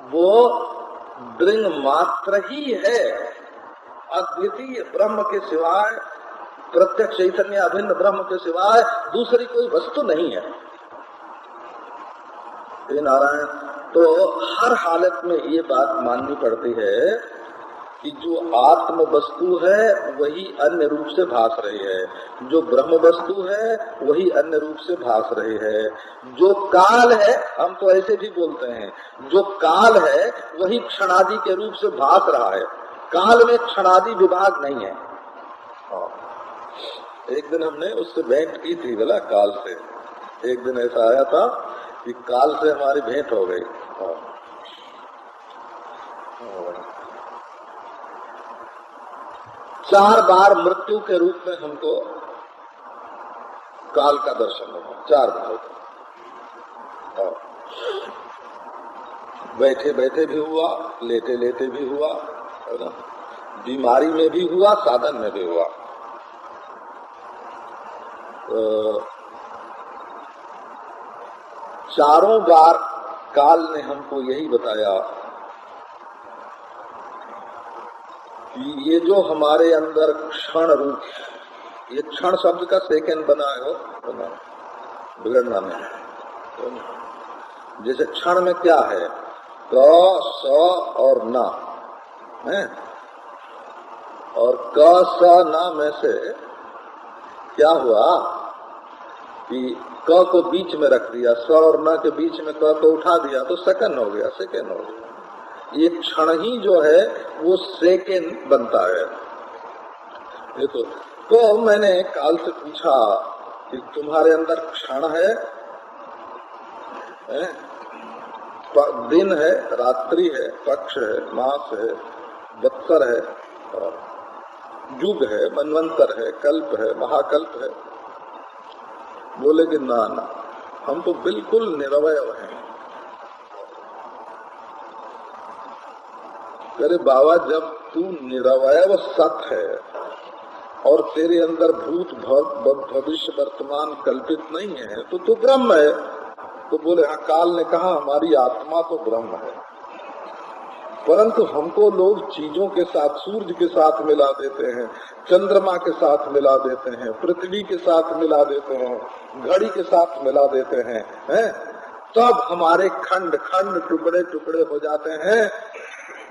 वो दृंग मात्र ही है, अद्वितीय ब्रह्म के सिवाय, प्रत्यक्ष चैतन्य अभिन्न ब्रह्म के सिवाय दूसरी कोई वस्तु नहीं है। ये नारायण, तो हर हालत में ये बात माननी पड़ती है कि जो आत्म वस्तु है वही अन्य रूप से भास रही है, जो ब्रह्म वस्तु है वही अन्य रूप से भास रही है, जो काल है, हम तो ऐसे भी बोलते हैं, जो काल है वही क्षणादि के रूप से भास रहा है। काल में क्षणादि विभाग नहीं है। एक दिन हमने उससे भेंट की थी बोला काल से। एक दिन ऐसा आया था कि काल से हमारी भेंट हो गई। 4 बार मृत्यु के रूप में हमको काल का दर्शन हुआ, 4 बार। बैठे बैठे भी हुआ, लेटे लेटे भी हुआ, बीमारी में भी हुआ, साधन में भी हुआ। चारों बार काल ने हमको यही बताया कि ये जो हमारे अंदर क्षण रूप, ये क्षण शब्द का सेकंड बना है, बना बिगड़ना नहीं। जैसे क्षण में क्या है, क स और न है, और क स न में से क्या हुआ कि क को बीच में रख दिया, स और न के बीच में क को उठा दिया तो सेकंड हो गया, सेकंड हो गया। ये क्षण ही जो है वो सेकंड बनता है। देखो, तो मैंने काल से पूछा कि तुम्हारे अंदर क्षण है? दिन है, रात्रि है, पक्ष है, मास है, वत्सर है, युग है, मनवंतर है, कल्प है, महाकल्प है। बोले कि ना ना, हम तो बिल्कुल निरवय हैं। अरे बाबा, जब तू निरवय सत है और तेरे अंदर भूत भविष्य वर्तमान कल्पित नहीं है तो तू ब्रह्म है। तो बोले हाँ, काल ने कहा हमारी आत्मा तो ब्रह्म है, परंतु हमको लोग चीजों के साथ, सूर्य के साथ मिला देते हैं, चंद्रमा के साथ मिला देते हैं, पृथ्वी के साथ मिला देते हैं, घड़ी के साथ मिला देते हैं, तब हमारे खंड खंड टुकड़े टुकड़े हो जाते हैं।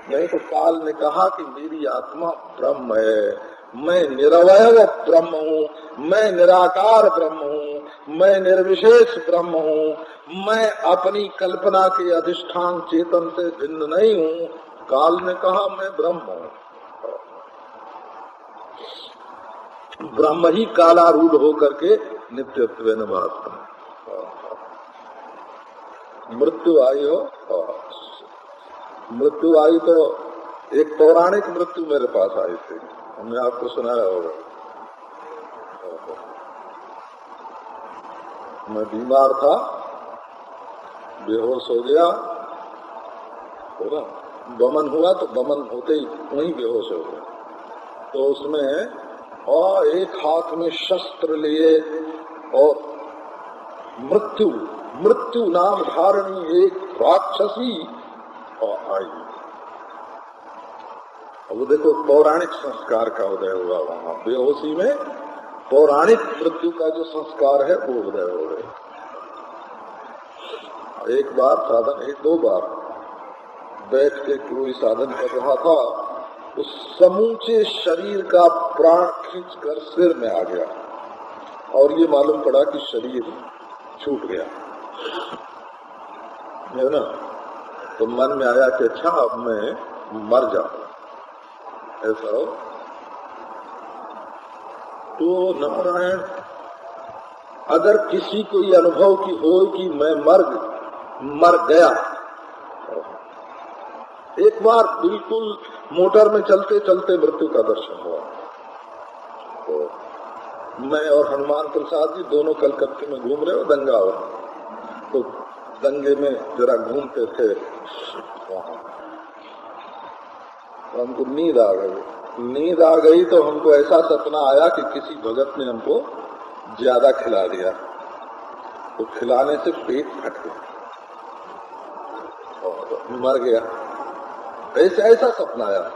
नहीं तो काल ने कहा कि मेरी आत्मा ब्रह्म है, मैं निरवय ब्रह्म हूँ, मैं निराकार ब्रह्म हूँ, मैं निर्विशेष ब्रह्म हूँ, मैं अपनी कल्पना के अधिष्ठान चेतन से भिन्न नहीं हूँ। काल ने कहा मैं ब्रह्म हूँ। ब्रह्म ही कालारूढ़ होकर के नित्यत्व में भासता है। मृत्यु आई हो, मृत्यु आई तो एक पौराणिक मृत्यु मेरे पास आई थी, हमने आपको सुनाया होगा। मैं बीमार था, बेहोश हो गया, होगा बमन हुआ तो बमन होते ही वहीं बेहोश हो गया। तो उसमें और एक हाथ में शस्त्र लिए और मृत्यु मृत्यु नाम धारणी एक राक्षसी और आई। अब देखो पौराणिक संस्कार का उदय हुआ वहां, बेहोशी में पौराणिक मृत्यु का जो संस्कार है वो उदय हो गया। एक बार साधन, एक 2 बार बैठ के कोई साधन कर रहा था, उस समूचे शरीर का प्राण खींचकर सिर में आ गया और ये मालूम पड़ा कि शरीर छूट गया है ना। तो मन में आया कि अच्छा अब मैं मर जाऊं, ऐसा हो। तो नारायण, अगर किसी को ये अनुभव की हो कि मैं मर गया, एक बार बिल्कुल मोटर में चलते चलते मृत्यु का दर्शन हुआ। तो मैं और हनुमान प्रसाद जी दोनों कलकत्ते में घूम रहे हो, दंगा हो, तो दंगे में जरा घूमते थे वहां, तो हमको नींद आ गई। तो हमको ऐसा सपना आया कि किसी भगत ने हमको ज्यादा खिला दिया, तो खिलाने से पेट फट गया। मर गया। ऐसा ऐसा सपना आया।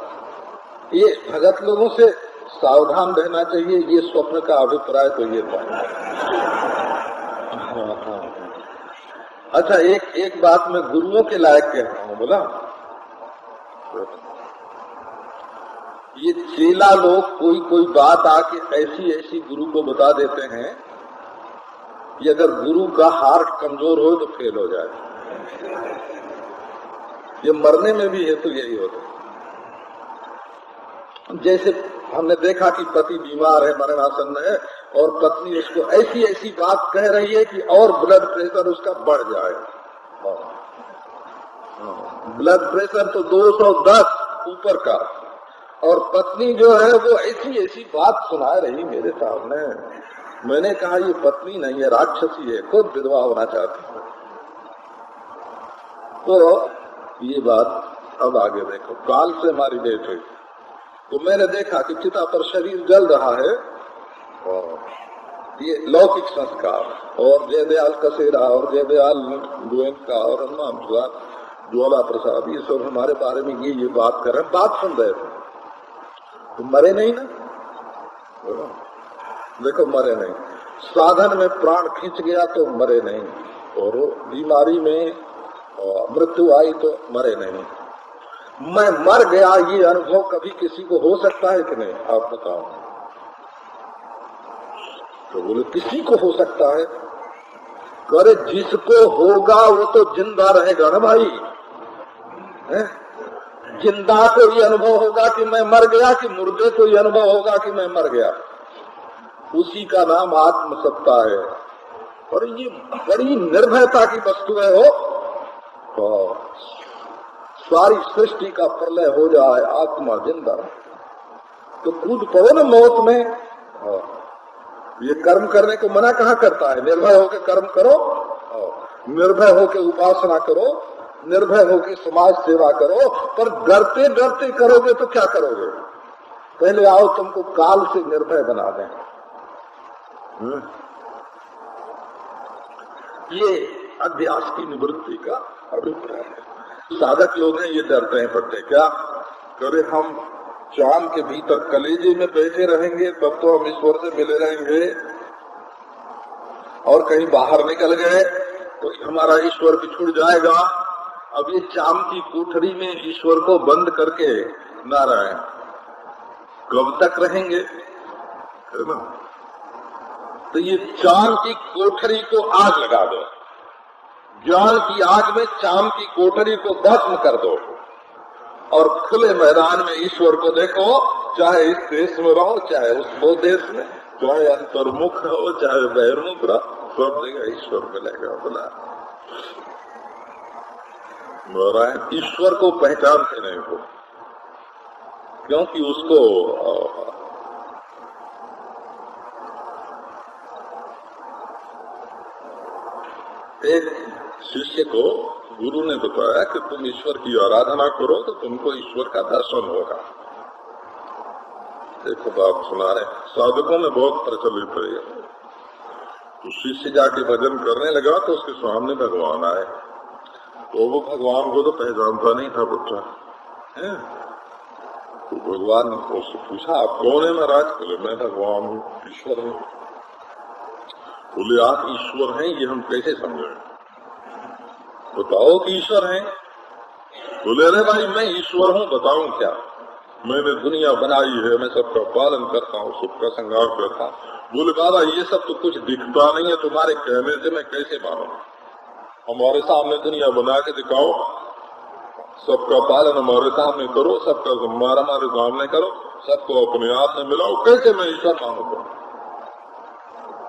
ये भगत लोगों से सावधान रहना चाहिए। ये स्वप्न का अभिप्राय तो ये था। अच्छा, एक बात मैं गुरुओं के लायक कह रहा हूँ। बोला, ये चेला लोग कोई बात आके ऐसी ऐसी गुरु को बता देते हैं कि अगर गुरु का हार्ट कमजोर हो तो फेल हो जाए। ये मरने में भी है तो यही होता है। जैसे हमने देखा कि पति बीमार है, मरणासन है, और पत्नी उसको ऐसी ऐसी बात कह रही है कि और ब्लड प्रेशर उसका बढ़ जाए। ब्लड प्रेशर तो 210 ऊपर का, और पत्नी जो है वो ऐसी ऐसी बात सुना रही मेरे सामने। मैंने कहा ये पत्नी नहीं है, राक्षसी है, खुद विधवा होना चाहती है। तो ये बात अब आगे देखो। काल से हमारी डेट हुई तो मैंने देखा कि चिता पर शरीर जल रहा है, और ये लौकिक संस्कार, और जयदयाल कसेरा और जयदयाल गोयनका और हनुमान ज्वाला प्रसाद, ये सब हमारे बारे में ये बात कर रहे हैं, बात सुन रहे थे। तो मरे नहीं ना, देखो मरे नहीं। साधन में प्राण खींच गया तो मरे नहीं, और बीमारी में मृत्यु आई तो मरे नहीं। मैं मर गया ये अनुभव कभी किसी को हो सकता है कि नहीं, आप बताओ। तो बोले किसी को हो सकता है। करे जिसको होगा वो तो जिंदा रहेगा ना भाई। जिंदा को ये अनुभव होगा कि मैं मर गया, कि मुर्दे को ये अनुभव होगा कि मैं मर गया। उसी का नाम आत्मसत्ता है। और ये बड़ी निर्भयता की वस्तु है। हो सारी सृष्टि का प्रलय हो जाए, आत्मा जिंदा तो कूद पड़ो ना मौत में। ये कर्म करने को मना कहाँ करता है? निर्भय होकर कर्म करो, निर्भय होकर उपासना करो, निर्भय होकर समाज सेवा करो। पर डरते डरते करोगे तो क्या करोगे? पहले आओ तुमको काल से निर्भय बना दें। ये अध्यास की निवृत्ति का अभिप्राय है। साधक लोग हैं ये डरते हैं पड़ते क्या करे, हम चांद के भीतर कलेजे में बैठे रहेंगे तब तो हम ईश्वर से मिले रहेंगे, और कहीं बाहर निकल गए तो हमारा ईश्वर बिछुड़ जाएगा। अब ये चांद की कोठरी में ईश्वर को बंद करके ना रहे, कब तक रहेंगे, है ना? तो ये चांद की कोठरी को आग लगा दो, ज्ञान की आग में चांद की कोठरी को भस्म कर दो, और खुले मैदान में ईश्वर को देखो। चाहे इस देश में रहो, चाहे वो देश में, चाहे अंतर्मुख हो, चाहे बहिर्मुख रहो, सब जगह ईश्वर मिलेगा। बोला ईश्वर को पहचानते नहीं हो, क्योंकि उसको एक शिष्य को गुरु ने बताया कि तुम ईश्वर की आराधना करो तो तुमको ईश्वर का दर्शन होगा। देखो बात सुना रहे, साधकों में बहुत प्रचलित है। तो शिष्य जाके भजन करने लगा तो उसके सामने भगवान आए, तो वो भगवान को तो पहचानता नहीं था बच्चा। तो भगवान ने उससे पूछा आप कौन है महाराज? बोले मैं भगवान हूँ, ईश्वर हूँ। बोले आप ईश्वर हैं ये हम कैसे समझे, बताओ कि ईश्वर हैं। बोले अरे भाई मैं ईश्वर हूँ, बताऊं क्या? मैंने दुनिया बनाई है, मैं सबका पालन करता हूँ, सबका श्रृंगार करता हूँ। बोले बाबा ये सब तो कुछ दिखता नहीं है, तुम्हारे कहने से मैं कैसे मानूं? हमारे सामने दुनिया बना के दिखाओ, सबका पालन हमारे सामने करो, सबका सम्मान हमारे सामने करो, सबको अपने आप में मिलाओ, कैसे मैं ईश्वर मानूंगा?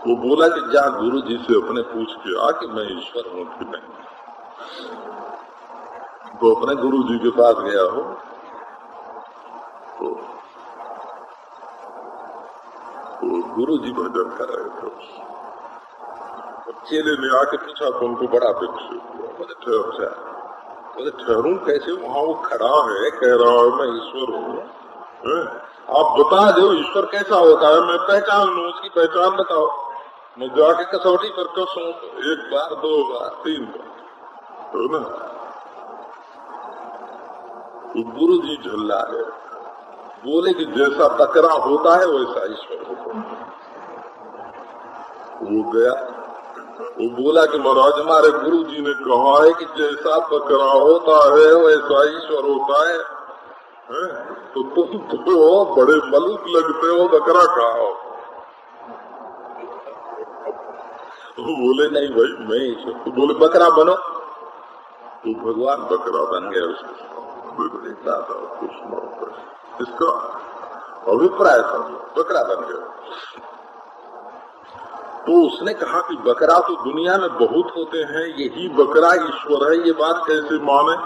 वो बोला कि जा गुरु जी से अपने पूछ के आ कि मैं ईश्वर हूँ कि नहीं। तो अपने गुरु जी के पास गया हो तो गुरु जी भजन कर रहे थे। चेले ने आके पूछा तो उनको बड़ा दुख हुआ। बोले ठहर जा। बोले ठहरूं कैसे? वहां वो खड़ा है, कह रहा है मैं ईश्वर हूँ, आप बता दो ईश्वर कैसा होता है, मैं पहचान लूं, उसकी पहचान बताओ। मैं जाके कसौटी पर कसूं, 1 बार 2 बार 3 बार, तो ना तो गुरु जी झल्ला है, बोले कि जैसा बकरा होता है वैसा ईश्वर होता है। वो गया, वो बोला कि महाराज हमारे गुरु जी ने कहा है कि जैसा बकरा होता है वैसा ईश्वर होता है, तो तुम तो बड़े मलूक लगते हो, बकरा खाओ। वो बोले नहीं भाई मैं ईश्वर, तो बोले बकरा बनो, तो भगवान बकरा बन गया। उसको इसका अभिप्राय था, बकरा बन गया। तो उसने कहा कि बकरा तो दुनिया में बहुत होते हैं, यही बकरा ईश्वर है, ये बात कैसे माने?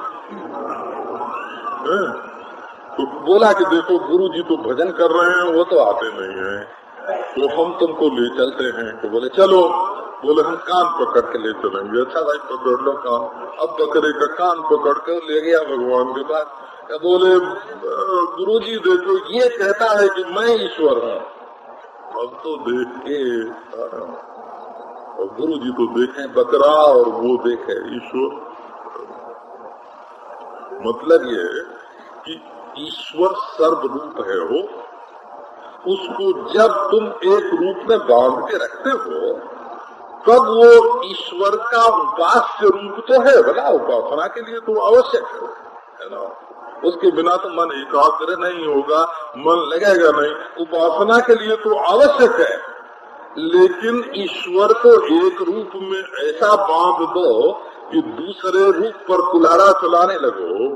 तो बोला कि देखो गुरु जी तो भजन कर रहे हैं, वो तो आते नहीं हैं, तो हम तुमको ले चलते हैं। तो बोले चलो, बोले हम कान पकड़ के ले चलेंगे। अच्छा भाई पकड़ लो कान। अब बकरे का कान पकड़ कर ले गया भगवान के पास। बोले गुरु जी देखो ये कहता है कि मैं ईश्वर हूँ। अब तो देखे, और गुरु जी तो देखे बकरा और वो देखे ईश्वर। मतलब ये कि ईश्वर सर्वरूप है हो, उसको जब तुम एक रूप में बांध के रखते हो तब वो ईश्वर का उपास्य रूप तो है, भला उपासना के लिए तो आवश्यक है ना। उसके बिना तो मन एकाग्र नहीं होगा, मन लगेगा नहीं। उपासना के लिए तो आवश्यक है, लेकिन ईश्वर को एक रूप में ऐसा बांध दो कि दूसरे रूप पर कुल्हाड़ा चलाने लगो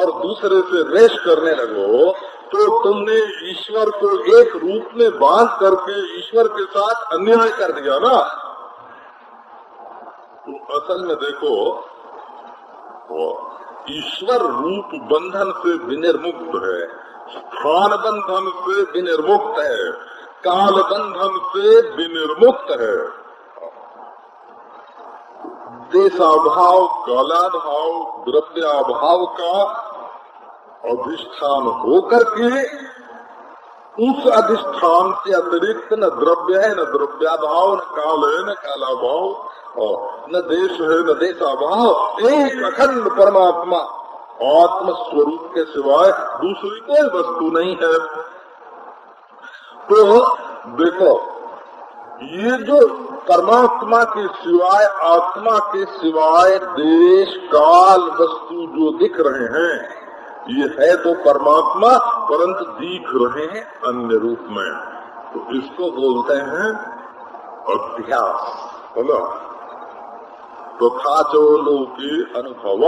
और दूसरे से रेस करने लगो, तो तुमने ईश्वर को एक रूप में बांध करके ईश्वर के साथ अन्याय कर दिया ना। तो असल में देखो, ईश्वर रूप बंधन से विनिर्मुक्त है, स्थान बंधन से विनिर्मुक्त है, काल बंधन से विनिर्मुक्त है। देशाभाव, कालाभाव, द्रव्याभाव का अधिष्ठान होकर के उस अधिष्ठान से अतिरिक्त न द्रव्य है, न द्रव्याभाव, न काल है, न कालाभाव, न देश है, न देशाभाव। एक अखंड परमात्मा आत्म स्वरूप के सिवाय दूसरी कोई वस्तु नहीं है। तो देखो, ये जो परमात्मा के सिवाय, आत्मा के सिवाय देश काल वस्तु जो दिख रहे हैं, ये है तो परमात्मा, परंतु दिख रहे हैं अन्य रूप में। तो इसको बोलते हैं अध्यास, बोलो तथा चो लोके अनुभव।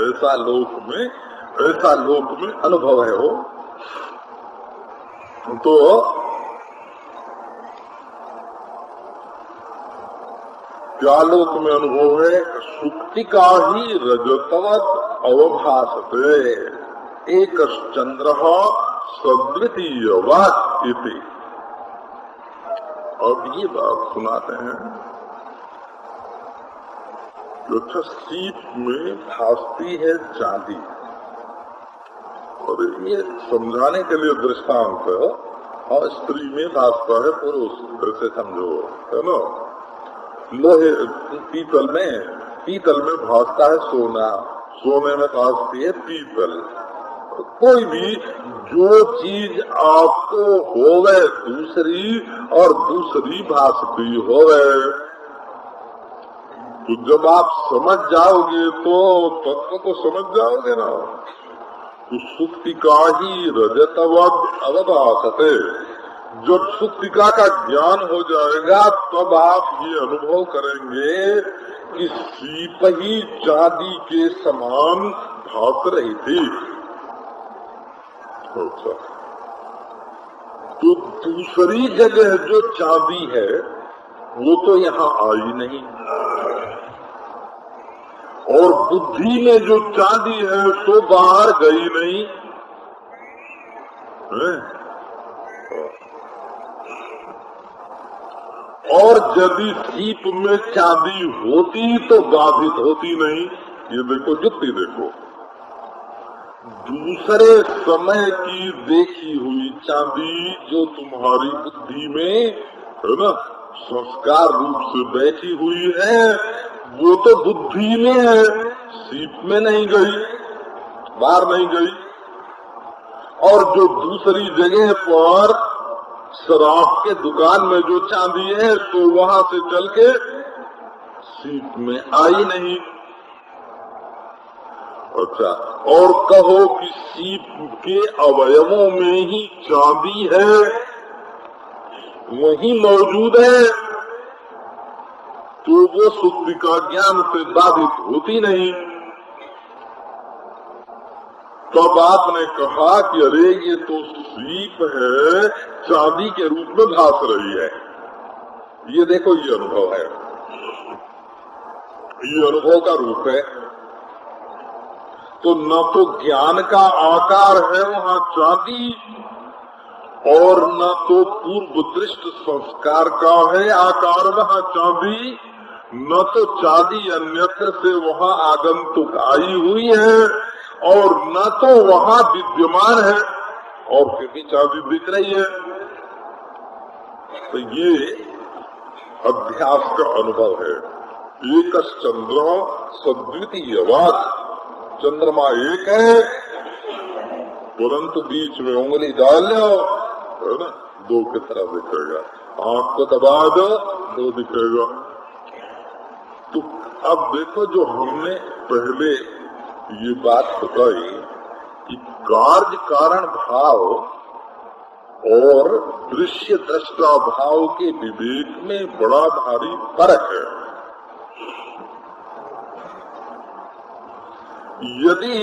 ऐसा लोक में अनुभव है हो। तो क्या लोक में अनुभव है? सुक्ति का ही रजतवत अवभासते एक चंद्र सद्वितीयवात् इति। अब ये बात सुनाते हैं, अच्छा सीप में भासती है चांदी, और ये समझाने के लिए दृष्टांत है, और स्त्री में भासता है पुरुष, ऐसे समझो, है ना। लोहे पीतल में भासता है सोना, सोने में भासती है पीतल। कोई भी जो चीज आपको होवे दूसरी और दूसरी भासती होवे, तो जब आप समझ जाओगे तो तत्व को समझ जाओगे ना। तो सुक्तिका ही रजतवद अवभासते, जब सुक्तिका का ज्ञान हो जाएगा तब आप ये अनुभव करेंगे कि सीप ही चांदी के समान भास रही थी। अच्छा, तो दूसरी जगह जो चांदी है वो तो यहाँ आई नहीं, और बुद्धि में जो चांदी है सो बाहर गई नहीं है? और यदि सीप में चांदी होती तो बाधित होती नहीं। ये देखो जुक्ति देखो, दूसरे समय की देखी हुई चांदी जो तुम्हारी बुद्धि में है ना संस्कार रूप से बैठी हुई है, वो तो बुद्धि में है, सीप में नहीं गई। बाहर नहीं गई। और जो दूसरी जगह पर शराब के दुकान में जो चांदी है तो वहां से चल के सीप में आई नहीं। अच्छा, और कहो कि सीप के अवयवों में ही चांदी है, वही मौजूद है, तो वो शुद्धि का ज्ञान से बाधित होती नहीं। तब आपने कहा कि अरे ये तो सीप है, चांदी के रूप में भास रही है। ये देखो, ये अनुभव है, ये अनुभव का रूप है। तो न तो ज्ञान का आकार है वहाँ चांदी, और न तो पूर्व दृष्ट संस्कार का है आकार वहाँ चांदी, न तो चांदी अन्यत्र से वहाँ आगंतुक आई हुई है, और न तो वहाँ विद्यमान है, और फिर भी चांदी दिख रही है। तो ये अध्यास का अनुभव है। एक चंद्र सद्वितीयवाद, चंद्रमा एक है, परंतु बीच में उंगली डाल लो, है ना, दो की तरह दिखेगा। आंख को दबा दो, दो दिखेगा। तो अब देखो, जो हमने पहले ये बात बताई कि कार्य कारण भाव और दृश्य दृष्टा भाव के विवेक में बड़ा भारी फर्क है। यदि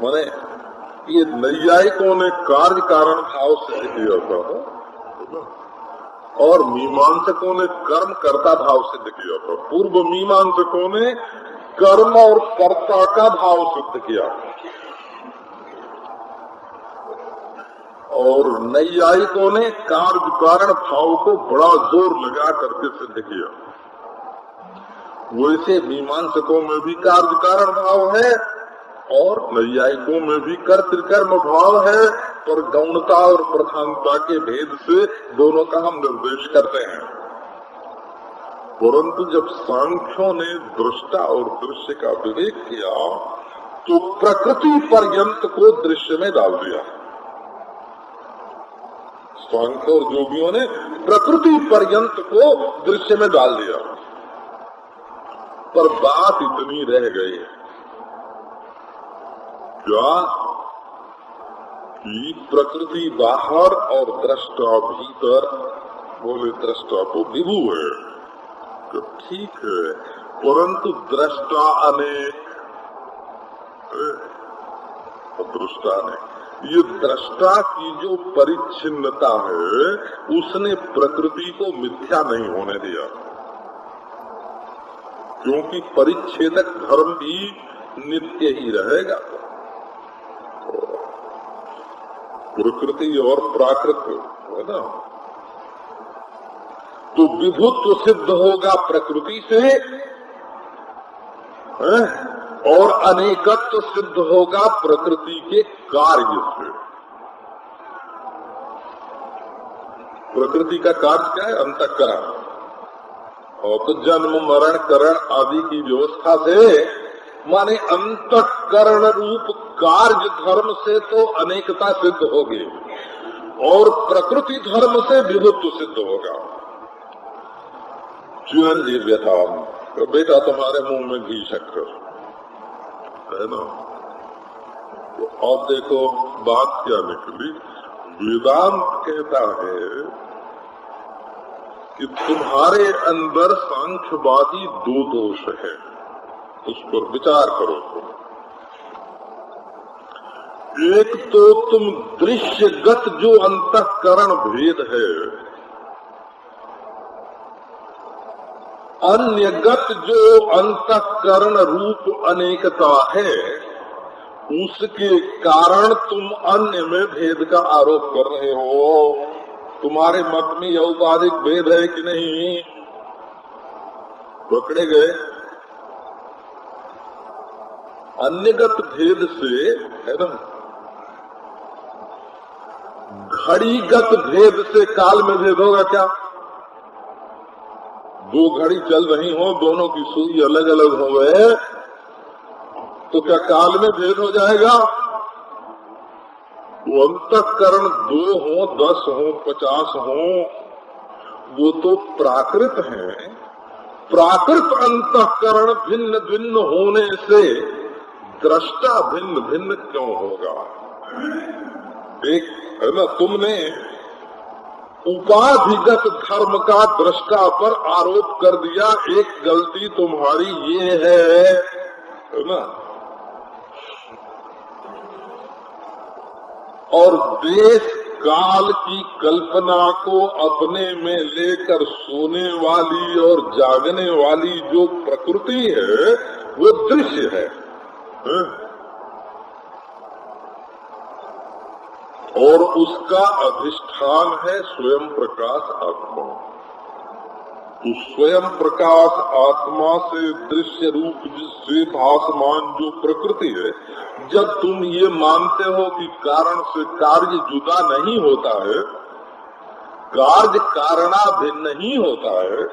माने ये नैयायिकों ने कार्य कारण भाव से किया था और मीमांसकों ने कर्म कर्ता भाव सिद्ध किया था। पूर्व मीमांसकों ने कर्म और कर्ता का भाव सिद्ध किया, और नैयायिकों ने कार्य कारण भाव को बड़ा जोर लगा करके सिद्ध किया। वैसे मीमांसकों में भी कार्य कारण भाव है और नैयायिकों में भी कर्तृकर्म भाव है, पर गौणता और प्रधानता के भेद से दोनों का हम निर्देश करते हैं। परंतु जब सांख्यों ने दृष्टा और दृश्य का विवेक किया तो प्रकृति पर्यंत को दृश्य में डाल दिया। सांख्य और योगियों ने प्रकृति पर्यंत को दृश्य में डाल दिया। पर बात इतनी रह गई क्या कि प्रकृति बाहर और दृष्टा भीतर। बोले दृष्टा तो विभु है, तो ठीक है, परंतु दृष्टा अनेक, दृष्टा अनेक। ये दृष्टा की जो परिच्छिन्नता है उसने प्रकृति को मिथ्या नहीं होने दिया, क्योंकि परिच्छेदक धर्म भी नित्य ही रहेगा। प्रकृति और प्राकृत है ना, तो विभुत्व सिद्ध होगा प्रकृति से है, और अनेकत्व सिद्ध होगा प्रकृति के कार्य से। प्रकृति का कार्य क्या है? अंतःकरण। और तो जन्म मरण करण आदि की व्यवस्था से, माने अंतःकरण रूप कार्य धर्म से तो अनेकता सिद्ध होगी और प्रकृति धर्म से विभुत्व सिद्ध होगा। चिरंजीव था, तो बेटा तुम्हारे मुंह में घी शक्कर है ना। तो अब देखो बात क्या निकली। वेदांत कहता है कि तुम्हारे अंदर सांख्यवादी दो दोष है, उस पर विचार करो तुम। एक तो तुम दृश्यगत जो अंतःकरण भेद है, अन्यगत जो अंतःकरण रूप अनेकता है, उसके कारण तुम अन्य में भेद का आरोप कर रहे हो। तुम्हारे मत में औपाधिक भेद है कि नहीं? पकड़े गए। अन्यगत भेद से है ना, घड़ीगत भेद से काल में भेद होगा क्या? दो घड़ी चल रही हो, दोनों की सुई अलग अलग हो गए, तो क्या काल में भेद हो जाएगा? वो अंतःकरण 2 हो, 10 हो, 50 हो, वो तो प्राकृत है। प्राकृत अंतःकरण भिन्न भिन्न होने से दृष्टा भिन्न भिन्न क्यों होगा? एक है ना, तुमने उपाधिगत धर्म का दृष्टा पर आरोप कर दिया। एक गलती तुम्हारी ये है ना, और देश काल की कल्पना को अपने में लेकर सोने वाली और जागने वाली जो प्रकृति है वो दृश्य है, और उसका अधिष्ठान है स्वयं प्रकाश आत्मा। तो स्वयं प्रकाश आत्मा से दृश्य रूप जिससे भासमान जो प्रकृति है, जब तुम ये मानते हो कि कारण से कार्य जुदा नहीं होता है, कार्य कारणाभिन्न ही होता है,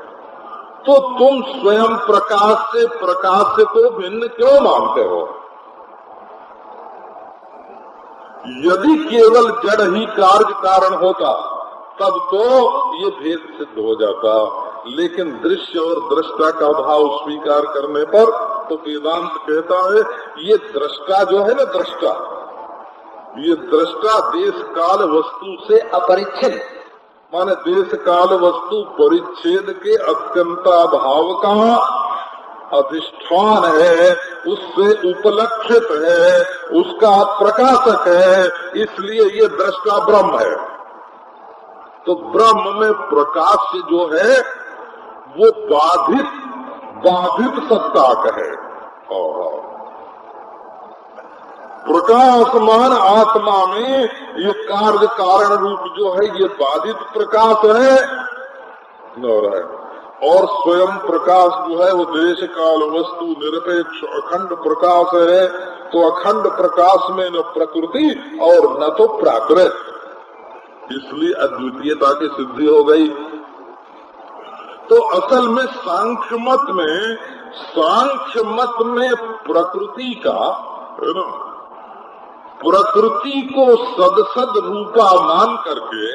तो तुम स्वयं प्रकाश से प्रकाश को भिन्न क्यों मानते हो? यदि केवल जड़ ही कार्य कारण होता तब तो ये भेद सिद्ध हो जाता, लेकिन दृश्य और दृष्टा का भाव स्वीकार करने पर तो वेदांत कहता है ये दृष्टा जो है ना, दृष्टा, ये दृष्टा देश काल वस्तु से अपरिच्छिन्न, माने देश काल वस्तु परिच्छेद के अत्यंताभाव का अधिष्ठान है, उससे उपलक्षित है, उसका प्रकाशक है, इसलिए ये दृष्टा ब्रह्म है। तो ब्रह्म में प्रकाश जो है वो बाधित सत्ता का है। प्रकाशमान आत्मा में ये कार्य कारण रूप जो है ये बाधित प्रकाश है, और स्वयं प्रकाश जो है वो देश काल वस्तु निरपेक्ष अखंड प्रकाश है। तो अखंड प्रकाश में न प्रकृति और न तो प्राकृत, इसलिए अद्वितीयता की सिद्धि हो गई। तो असल में सांख्य मत में प्रकृति का है ना, प्रकृति को सद रूपा मान करके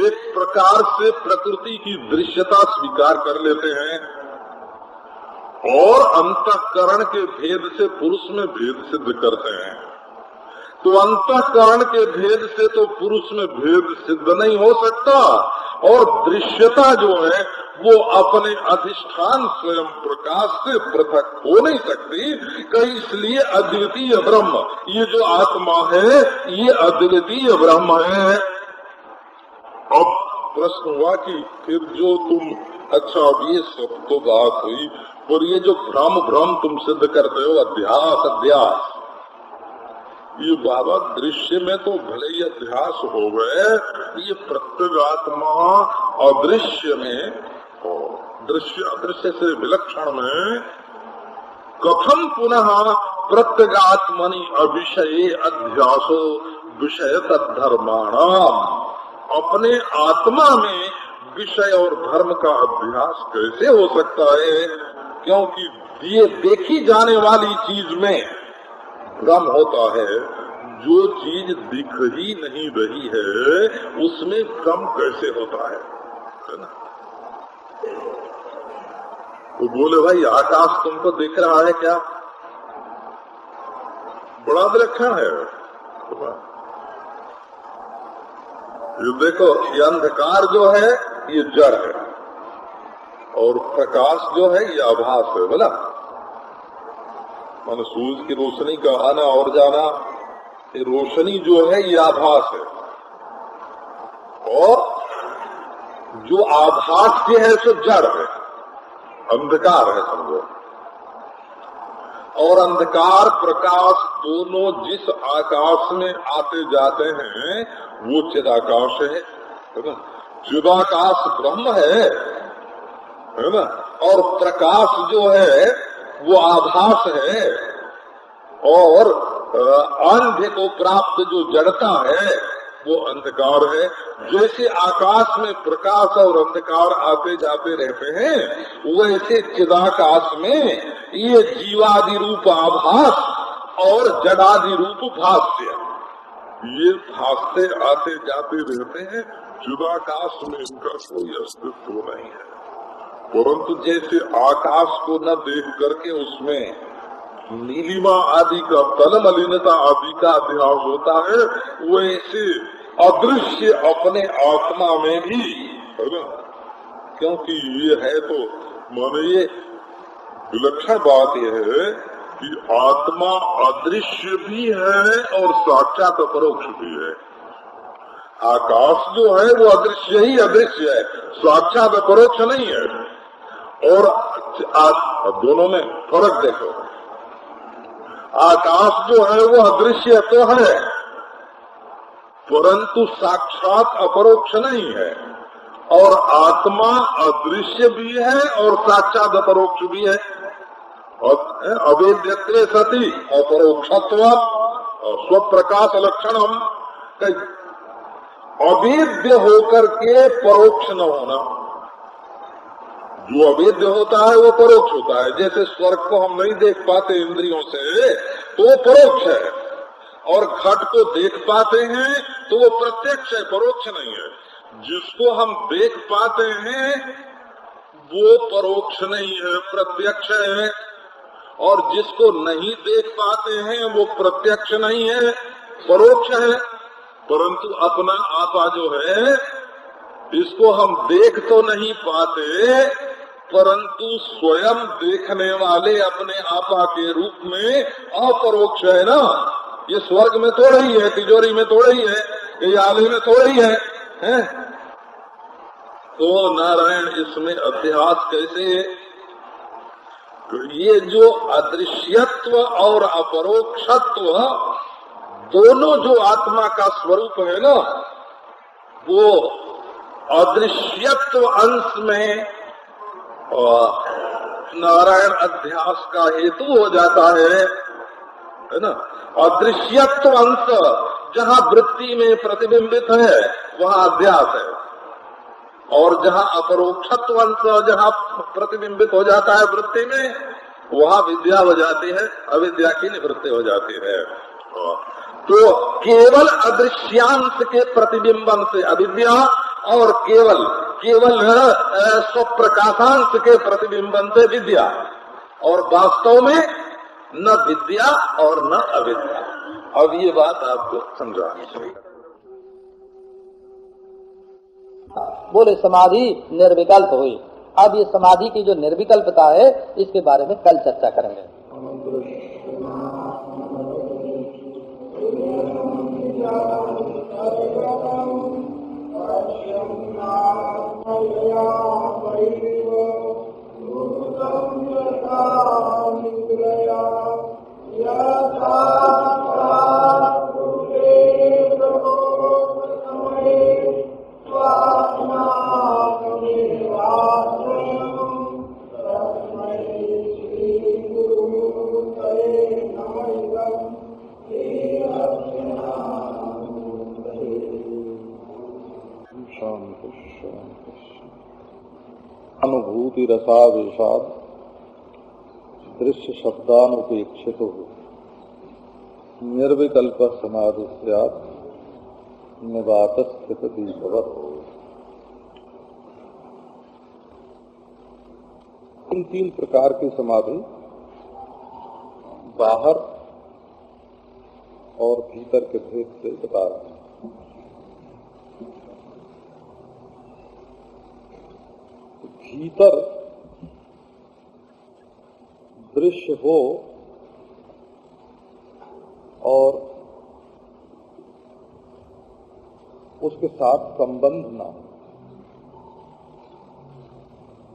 एक प्रकार से प्रकृति की दृश्यता स्वीकार कर लेते हैं, और अंतःकरण के भेद से पुरुष में भेद सिद्ध करते हैं। तो अंतःकरण के भेद से तो पुरुष में भेद सिद्ध नहीं हो सकता, और दृश्यता जो है वो अपने अधिष्ठान स्वयं प्रकाश से पृथक हो नहीं सकती। कहीं इसलिए अद्वितीय ब्रह्म, ये जो आत्मा है ये अद्वितीय ब्रह्म है। अब प्रश्न हुआ कि फिर जो तुम, अच्छा अब ये सब तो बात हुई, और ये जो भ्रम तुम सिद्ध करते हो अध्यास, ये बाबा दृश्य में तो भले ही अध्यास हो गए, ये प्रत्यगात्मा अदृश्य में, दृश्य अदृश्य से विलक्षण में कथम पुनः प्रत्यगात्मनि अविषये अध्यासो विषय तद्धर्माणाम, अपने आत्मा में विषय और धर्म का अभ्यास कैसे हो सकता है? क्योंकि ये देखी जाने वाली चीज में भ्रम होता है, जो चीज दिख ही नहीं रही है उसमें भ्रम कैसे होता है ना? तो बोले भाई आकाश तुमको दिख रहा है क्या? बड़ा विलक्षण है। ये देखो, ये अंधकार जो है ये जड़ है, और प्रकाश जो है ये आभास है, बोला मानो सूरज की रोशनी का आना और जाना, ये रोशनी जो है ये आभास है, और जो आभास के है सो जड़ है, अंधकार है समझो। और अंधकार प्रकाश दोनों जिस आकाश में आते जाते हैं वो चिदाकाश है ना? चिदाकाश ब्रह्म है ना? और प्रकाश जो है वो आभास है, और अंध को प्राप्त जो जड़ता है वो अंधकार है। जैसे आकाश में प्रकाश और अंधकार आते जाते रहते हैं, वैसे चिदाकाश में ये जीवादि रूप आभास और जडादि रूप भाष्य, ये भासते आते जाते रहते हैं। चिदाकाश में इनका कोई अस्तित्व नहीं है। परंतु जैसे आकाश को न देख करके उसमें नीलिमा आदि का, तल मलिनता आदि का अध्यास होता है, वैसे अदृश्य अपने आत्मा में भी है ना। क्योंकि ये है तो माने ये विलक्षण बात यह है कि आत्मा अदृश्य भी है और साक्षात अपरोक्ष भी है। आकाश जो है वो अदृश्य ही अदृश्य है, साक्षात अपरोक्ष नहीं है। और दोनों में फर्क देखो, आकाश जो है वो अदृश्य तो है परंतु साक्षात अपरोक्ष नहीं है, और आत्मा अदृश्य भी है और साक्षात अपरोक्ष भी है। अवेद्यत्वे सति अपरोक्षत्व स्वप्रकाश लक्षणम, अवेद्य होकर के परोक्ष न होना। जो अवेद्य होता है वो परोक्ष होता है। जैसे स्वर्ग को हम नहीं देख पाते इंद्रियों से तो वो परोक्ष है, और घट को देख पाते हैं तो वो प्रत्यक्ष है, परोक्ष नहीं है। जिसको हम देख पाते हैं वो परोक्ष नहीं है, प्रत्यक्ष है, और जिसको नहीं देख पाते हैं वो प्रत्यक्ष नहीं है, परोक्ष है। परंतु अपना आपा जो है इसको हम देख तो नहीं पाते, परंतु स्वयं देखने वाले अपने आपा के रूप में अपरोक्ष है ना। ये स्वर्ग में थोड़ा ही है, तिजोरी में थोड़ा ही है, ये आले में थोड़ा ही है? तो नारायण इसमें अध्यास कैसे? ये जो अदृश्यत्व और अपरोक्षत्व दोनों जो आत्मा का स्वरूप है ना, वो अदृश्यत्व अंश में नारायण अध्यास का हेतु हो जाता है ना। अदृश्यत्व अंश जहाँ वृत्ति में प्रतिबिंबित है वहाँ अध्यास है, और जहाँ अपरोक्षत्व अंश जहाँ प्रतिबिंबित हो जाता है वृत्ति में, वहाँ विद्या हो जाती है, अविद्या की निवृत्ति हो जाती है। तो केवल अदृश्यांश के प्रतिबिंबन से अविद्या, और केवल स्वप्रकाशांश के प्रतिबिंबन से विद्या, और वास्तव में न विद्या और न अविद्या। अब ये बात आपको समझानी चाहिए। बोले समाधि निर्विकल्प हुई। अब ये समाधि की जो निर्विकल्पता है इसके बारे में कल चर्चा करेंगे। अनुभूति रसावेशाद दृश्य शब्दानुपेक्षितो निर्विकल्प समाधि स्यात् निवात स्थित दीपवत्। इन तीन प्रकार की समाधि बाहर और भीतर के भेद से बता रहे हैं। भीतर दृश्य हो और उसके साथ संबंध ना हो,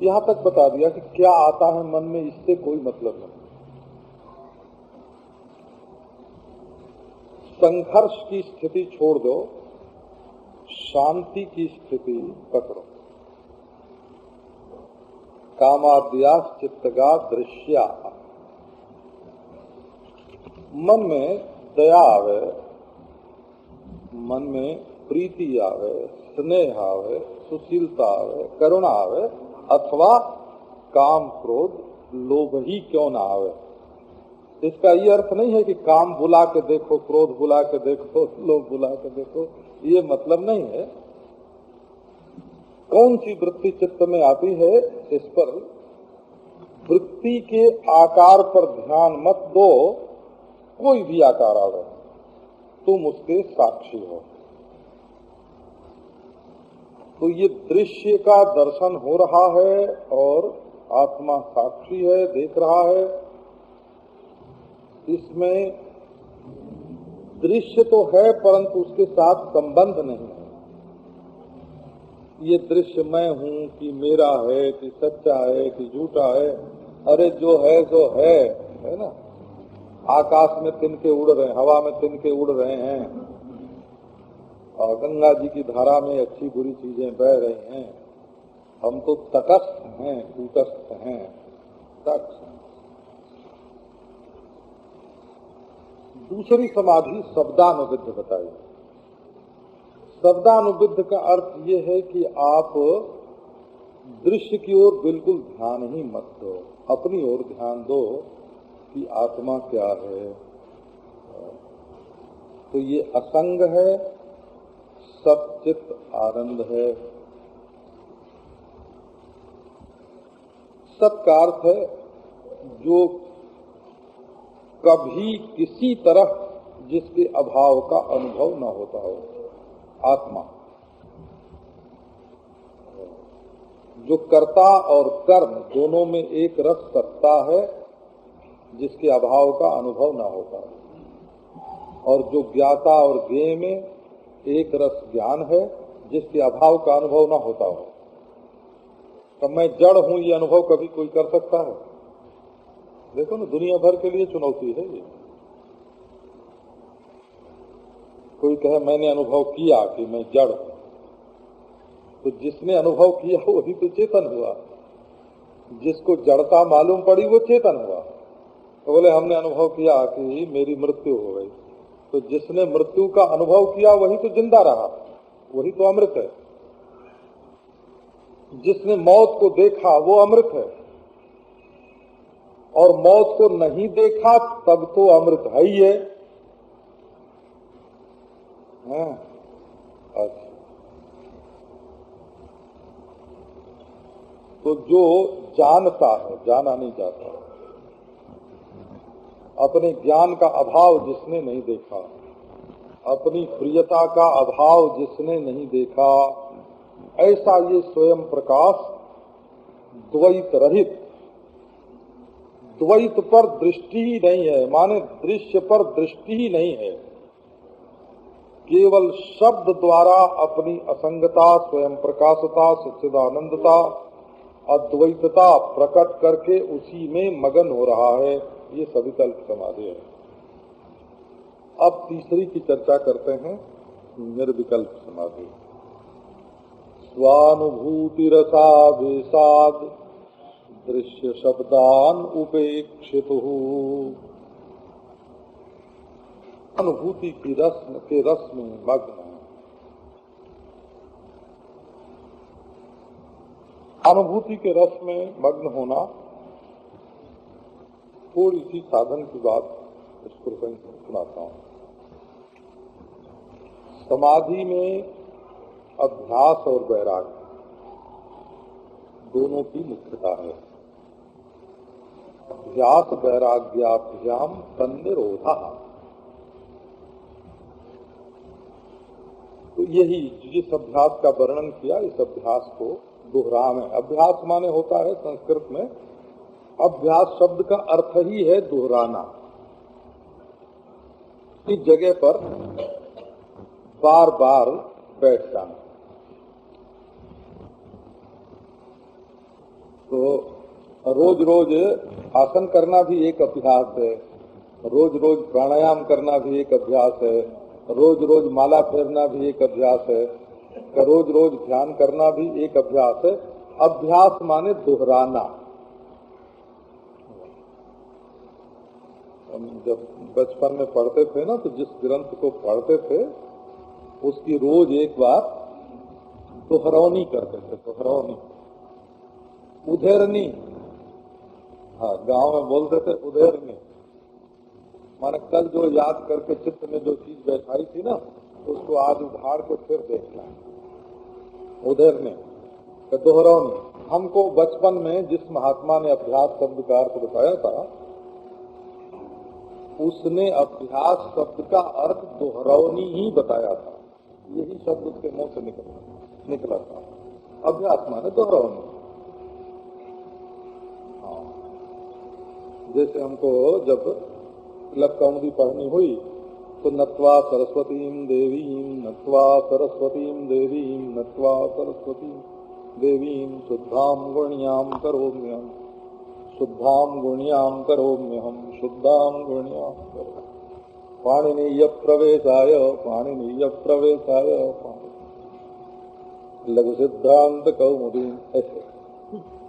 यहां तक बता दिया कि क्या आता है मन में इससे कोई मतलब नहीं। संघर्ष की स्थिति छोड़ दो, शांति की स्थिति पकड़ो। कामाद्यास चित्तगा दृश्या, मन में दया आवे, मन में प्रीति आवे, स्नेह आवे, सुशीलता आवे, करुणा आवे, अथवा काम क्रोध लोभ ही क्यों ना आवे। इसका ये अर्थ नहीं है कि काम बुला के देखो, क्रोध बुला के देखो, लोभ बुला के देखो, ये मतलब नहीं है। कौन सी वृत्ति चित्त में आती है, इस पर वृत्ति के आकार पर ध्यान मत दो। कोई भी आकार आवे तुम उसके साक्षी हो। तो ये दृश्य का दर्शन हो रहा है और आत्मा साक्षी है, देख रहा है। इसमें दृश्य तो है परंतु उसके साथ संबंध नहीं है। ये दृश्य मैं हूँ कि मेरा है कि सच्चा है कि झूठा है, अरे जो है सो है ना। आकाश में तिनके उड़ रहे हैं, हवा में तिनके उड़ रहे हैं, और गंगा जी की धारा में अच्छी बुरी चीजें बह रही हैं। हम तो तटस्थ हैं, कूटस्थ हैं, तटस्थ। दूसरी समाधि शब्दानुविद्ध बताई। शब्दानुविद्ध का अर्थ ये है कि आप दृश्य की ओर बिल्कुल ध्यान ही मत दो, अपनी ओर ध्यान दो कि आत्मा क्या है। तो ये असंग है, सच्चित आनंद है। सत का अर्थ है जो कभी किसी तरह जिसके अभाव का अनुभव न होता हो, आत्मा। जो कर्ता और कर्म दोनों में एक रस सत्ता है, जिसके अभाव का अनुभव न होता हो, और जो ज्ञाता और ज्ञेय में एक रस ज्ञान है, जिसके अभाव का अनुभव न होता हो। तो मैं जड़ हूं ये अनुभव कभी कोई कर सकता है? देखो ना, दुनिया भर के लिए चुनौती है ये। कोई कहे मैंने अनुभव किया कि मैं जड़ हूं, तो जिसने अनुभव किया वही तो चेतन हुआ। जिसको जड़ता मालूम पड़ी वो चेतन हुआ। तो बोले हमने अनुभव किया कि मेरी मृत्यु हो गई, तो जिसने मृत्यु का अनुभव किया वही तो जिंदा रहा, वही तो अमृत है। जिसने मौत को देखा वो अमृत है, और मौत को नहीं देखा तब तो अमृत है ही है। अच्छा, तो जो जानता है, जाना नहीं जाता, अपने ज्ञान का अभाव जिसने नहीं देखा, अपनी प्रियता का अभाव जिसने नहीं देखा, ऐसा ये स्वयं प्रकाश द्वैत रहित, द्वैत पर दृष्टि ही नहीं है, माने दृश्य पर दृष्टि ही नहीं है। केवल शब्द द्वारा अपनी असंगता, स्वयं प्रकाशता, सच्चिदानंदता, अद्वैतता प्रकट करके उसी में मगन हो रहा है। ये सविकल्प समाधि है। अब तीसरी की चर्चा करते हैं, निर्विकल्प समाधि। स्वानुभूति रसावेशाद दृश्य शब्दान उपेक्षितु। अनुभूति की रस में मग्न है। अनुभूति के रस में मग्न होना, थोड़ी सी साधन की बात इस प्रसंग में सुनाता हूँ। समाधि में अभ्यास और वैराग्य दोनों की मुख्यता है। अभ्यास वैराग्याभ्याम तन्निरोधा। तो यही जिस अभ्यास का वर्णन किया, इस अभ्यास को दोहराव है। अभ्यास माने होता है संस्कृत में, अभ्यास शब्द का अर्थ ही है दोहराना। इस जगह पर बार बार बैठ जाना। तो रोज रोज आसन करना भी एक अभ्यास है, रोज रोज प्राणायाम करना भी एक अभ्यास है, रोज रोज माला फेरना भी एक अभ्यास है, रोज रोज ध्यान करना भी एक अभ्यास है। अभ्यास माने दोहराना। हम जब बचपन में पढ़ते थे ना, तो जिस ग्रंथ को पढ़ते थे उसकी रोज एक बार दोहरौनी करते थे। दोहरौनी, उधेरनी, हाँ गांव में बोलते थे उधेरनी, माने कल जो याद करके चित्त में जो चीज बैठाई थी ना, उसको आज उभार के फिर देखना, उधेरनी तो दोहरौनी। हमको बचपन में जिस महात्मा ने अभ्यास शब्द का अर्थ बताया था, उसने अभ्यास शब्द का अर्थ दोहरौनी ही बताया था। यही शब्द उसके मुंह से निकला था, अभ्यास माने दोहरौनी। हाँ, जैसे हमको जब लक्कौमुदी पढ़नी हुई तो नत्वा सरस्वतीं देवीं, नत्वा सरस्वतीं देवीं, नत्वा सरस्वतीं देवीं शुद्धां गुण्यां करोम्यहम्, शुद्धां गुण्यां करोम्यहम्, शुद्धां गुण्यां करोम्यहम्। पाणिनीय प्रवेशाय, पाणिनीय प्रवेशाय, लघु सिद्धांत कौमुदी। ऐसे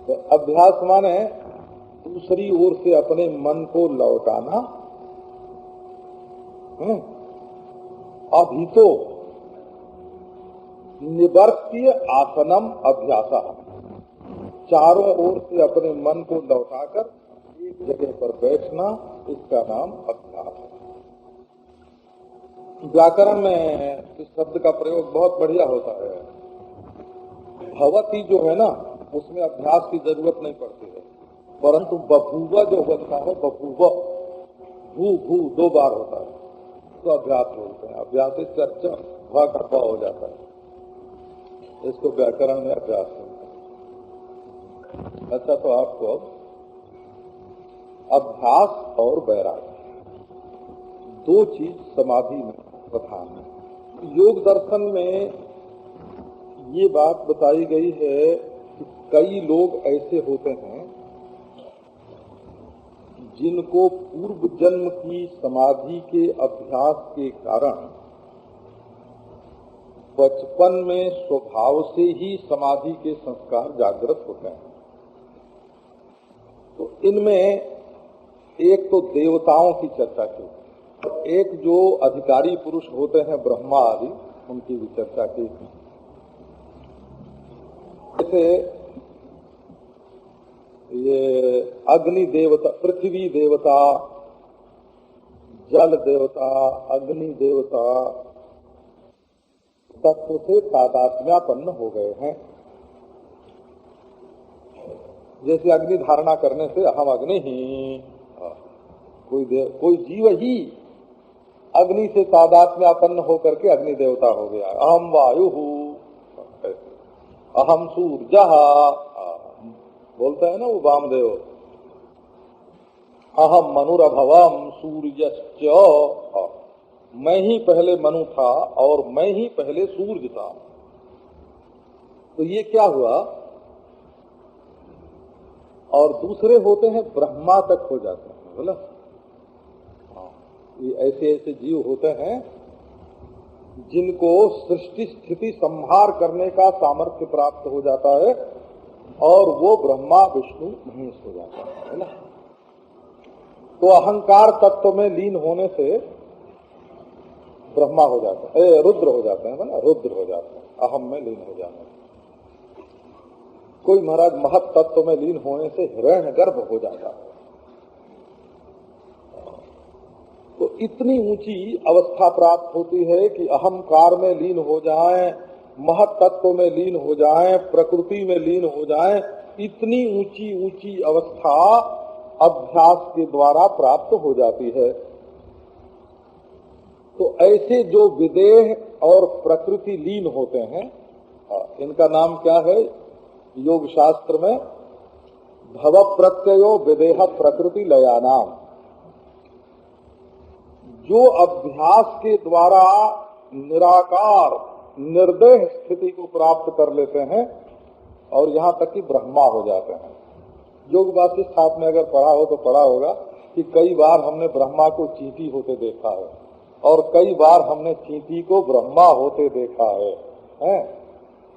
तो अभ्यास माने दूसरी ओर से अपने मन को लौटाना। अभितो निवर्त्य आसनम अभ्यासा, चारों ओर से अपने मन को लौटाकर एक जगह पर बैठना, इसका नाम अभ्यास है। व्याकरण में इस शब्द का प्रयोग बहुत बढ़िया होता है। भवती जो है ना, उसमें अभ्यास की जरूरत नहीं पड़ती है, परंतु बभूव जो बनता है, बभूव भू भू दो बार होता है तो अभ्यास बोलते हैं। अभ्यास से चर्चा भा का भ हो जाता है, इसको व्याकरण में अभ्यास बोलते हैं। अच्छा, तो आपको अभ्यास और वैराग्य दो चीज समाधि में प्रधान है। योग दर्शन में ये बात बताई गई है कि कई लोग ऐसे होते हैं जिनको पूर्व जन्म की समाधि के अभ्यास के कारण बचपन में स्वभाव से ही समाधि के संस्कार जागृत होते हैं। तो इनमें एक तो देवताओं की चर्चा की, एक जो अधिकारी पुरुष होते हैं ब्रह्मा आदि, उनकी भी चर्चा की। जैसे ये अग्नि देवता, पृथ्वी देवता, जल देवता, अग्नि देवता तत्व से तादात्म्यापन्न हो गए हैं। जैसे अग्नि धारणा करने से अहम अग्नि ही, कोई जीव ही अग्नि से तादात्म्यापन्न होकर के अग्नि देवता हो गया। अहम वायु, अहम सूर्य बोलता है ना वो वामदेव, अहम मनुरभवम सूर्यश्च, मैं ही पहले मनु था और मैं ही पहले सूर्य था। तो ये क्या हुआ? और दूसरे होते हैं ब्रह्मा तक हो जाते हैं, बोला। ये ऐसे ऐसे जीव होते हैं जिनको सृष्टि स्थिति संहार करने का सामर्थ्य प्राप्त हो जाता है और वो ब्रह्मा विष्णु महेश हो जाता है ना। तो अहंकार तत्व में लीन होने से ब्रह्मा हो जाता है, रुद्र हो जाते हैं ना, रुद्र हो जाते हैं, अहम में लीन हो जाते हैं। कोई महाराज महत तत्व में लीन होने से हिरण्यगर्भ हो जाता है। तो इतनी ऊंची अवस्था प्राप्त होती है कि अहंकार में लीन हो जाएं, महत तत्व में लीन हो जाएं, प्रकृति में लीन हो जाएं। इतनी ऊंची ऊंची अवस्था अभ्यास के द्वारा प्राप्त हो जाती है। तो ऐसे जो विदेह और प्रकृति लीन होते हैं, इनका नाम क्या है योग शास्त्र में? भव प्रत्ययो विदेह प्रकृति लयानाम। जो अभ्यास के द्वारा निराकार निर्देह स्थिति को प्राप्त कर लेते हैं और यहाँ तक कि ब्रह्मा हो जाते हैं। योग वासिष्ठ में अगर पढ़ा हो तो पढ़ा होगा कि कई बार हमने ब्रह्मा को चींटी होते देखा है और कई बार हमने चींटी को ब्रह्मा होते देखा है?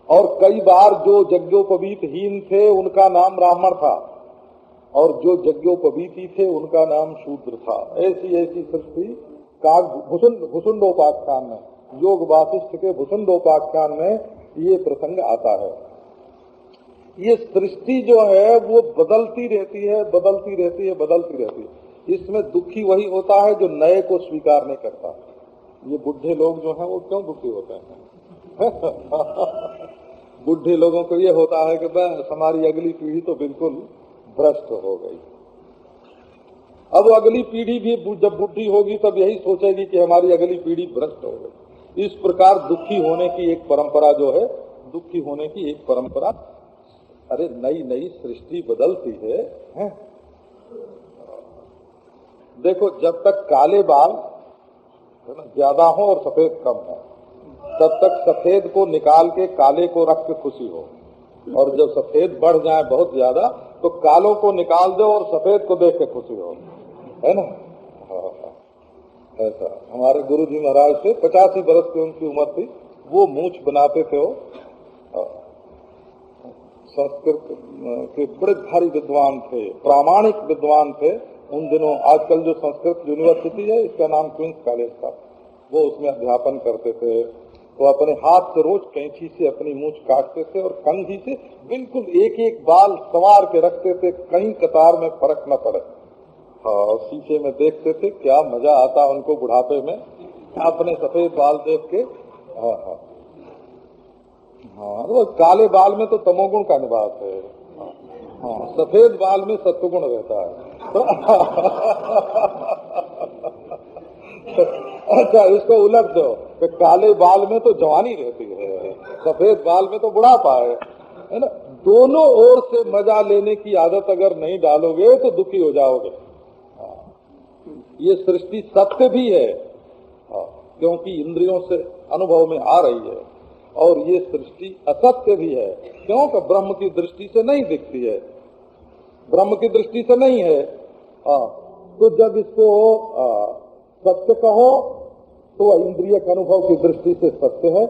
और कई बार जो यज्ञोपवीतहीन थे उनका नाम ब्राह्मण था और जो यज्ञोपवीती थे उनका नाम शूद्र था। ऐसी ऐसी सृष्टि का भुसुंडोपाख्यान में योग वासिष्ठ के भूषुंडोपाख्यान में ये प्रसंग आता है। ये सृष्टि जो है वो बदलती रहती है, बदलती रहती है, बदलती रहती है। इसमें दुखी वही होता है जो नए को स्वीकार नहीं करता। ये बुढ़े लोग जो हैं वो क्यों दुखी होते हैं? बुढ़े लोगों को ये होता है कि बस हमारी अगली पीढ़ी तो बिल्कुल भ्रष्ट हो गई। अब अगली पीढ़ी भी जब बुढ़ी होगी तब यही सोचेगी कि हमारी अगली पीढ़ी भ्रष्ट हो गई। इस प्रकार दुखी होने की एक परंपरा जो है, दुखी होने की एक परंपरा। अरे नई नई सृष्टि बदलती है? देखो, जब तक काले बाल ज्यादा हो और सफेद कम हो, तब तक सफेद को निकाल के काले को रख के खुशी हो, और जब सफेद बढ़ जाए बहुत ज्यादा तो कालों को निकाल दो और सफेद को देख के खुशी हो, है ना? ऐसा हमारे गुरु जी महाराज थे, 85 बरस की उनकी उम्र थी, वो मूछ बनाते थे। वो संस्कृत के बड़े भारी विद्वान थे, प्रामाणिक विद्वान थे उन दिनों। आजकल जो संस्कृत यूनिवर्सिटी है, इसका नाम क्वींस कॉलेज था, वो उसमें अध्यापन करते थे। तो अपने हाथ से रोज कैंची से अपनी मूंछ काटते थे और कंघी से बिल्कुल एक एक बाल संवार के रखते थे, कहीं कतार में फर्क न पड़े। हाँ, शीशे में देखते थे, क्या मजा आता उनको बुढ़ापे में अपने सफेद बाल देख के। हाँ हाँ हाँ, तो काले बाल में तो तमोगुण का निवास है। हाँ, सफेद बाल में सत्वगुण रहता है। अच्छा, इसको उलट दो कि काले बाल में तो जवानी रहती है, सफेद बाल में तो बुढ़ापा है ना? दोनों ओर से मजा लेने की आदत अगर नहीं डालोगे तो दुखी हो जाओगे। ये सृष्टि सत्य भी है, क्योंकि इंद्रियों से अनुभव में आ रही है, और ये सृष्टि असत्य भी है, क्योंकि ब्रह्म की दृष्टि से नहीं दिखती है, ब्रह्म की दृष्टि से नहीं है। तो जब इसको सत्य कहो तो इंद्रिय के अनुभव की दृष्टि से सत्य है,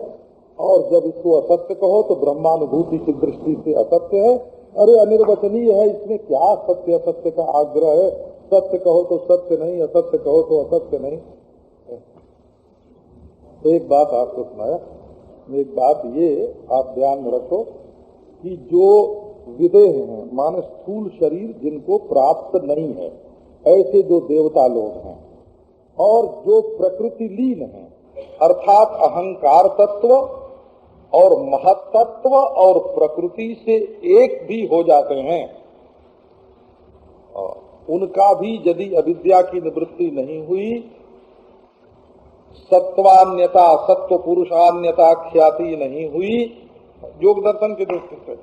और जब इसको असत्य कहो तो ब्रह्मानुभूति की दृष्टि से असत्य है। अरे अनिर्वचनीय है, इसमें क्या सत्य असत्य का आग्रह है? सत्य कहो तो सत्य नहीं, असत्य कहो तो असत्य नहीं। तो एक बात आपको सुनाया, एक बात ये आप ध्यान में रखो कि जो विदेह हैं, माने स्थूल शरीर जिनको प्राप्त नहीं है, ऐसे जो देवता लोग हैं, और जो प्रकृति लीन हैं, अर्थात अहंकार तत्व और महत्त्व और प्रकृति से एक भी हो जाते हैं, उनका भी यदि अविद्या की निवृत्ति नहीं हुई, सत्वान्यता सत्व पुरुषान्यता ख्याति नहीं हुई, योग दर्शन की दृष्टि से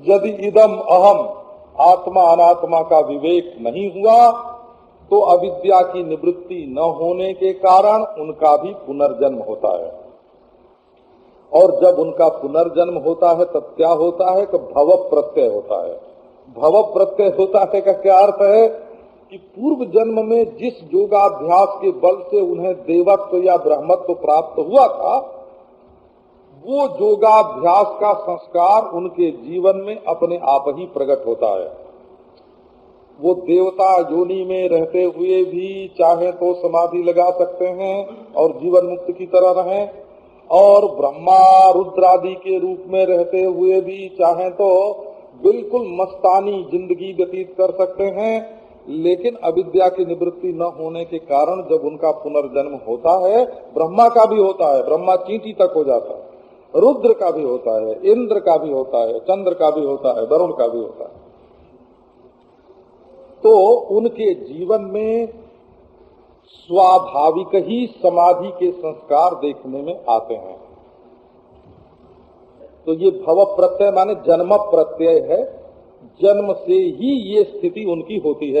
यदि इदम अहम आत्मा अनात्मा का विवेक नहीं हुआ, तो अविद्या की निवृत्ति न होने के कारण उनका भी पुनर्जन्म होता है। और जब उनका पुनर्जन्म होता है तब क्या होता है कि भव प्रत्यय होता है। भव प्रत्यय होता है का क्या अर्थ है कि पूर्व जन्म में जिस योगाभ्यास के बल से उन्हें देवत्व या ब्रह्मत्व प्राप्त हुआ था, वो योगाभ्यास का संस्कार उनके जीवन में अपने आप ही प्रकट होता है। वो देवता योनि में रहते हुए भी चाहे तो समाधि लगा सकते हैं और जीवन मुक्त की तरह रहें, और ब्रह्मा रुद्रादि के रूप में रहते हुए भी चाहे तो बिल्कुल मस्तानी जिंदगी व्यतीत कर सकते हैं। लेकिन अविद्या की निवृत्ति न होने के कारण जब उनका पुनर्जन्म होता है, ब्रह्मा का भी होता है, ब्रह्मा चींटी तक हो जाता है, रुद्र का भी होता है, इंद्र का भी होता है, चंद्र का भी होता है, वरुण का भी होता है, तो उनके जीवन में स्वाभाविक ही समाधि के संस्कार देखने में आते हैं। तो ये भव प्रत्यय माने जन्म प्रत्यय है, जन्म से ही ये स्थिति उनकी होती है।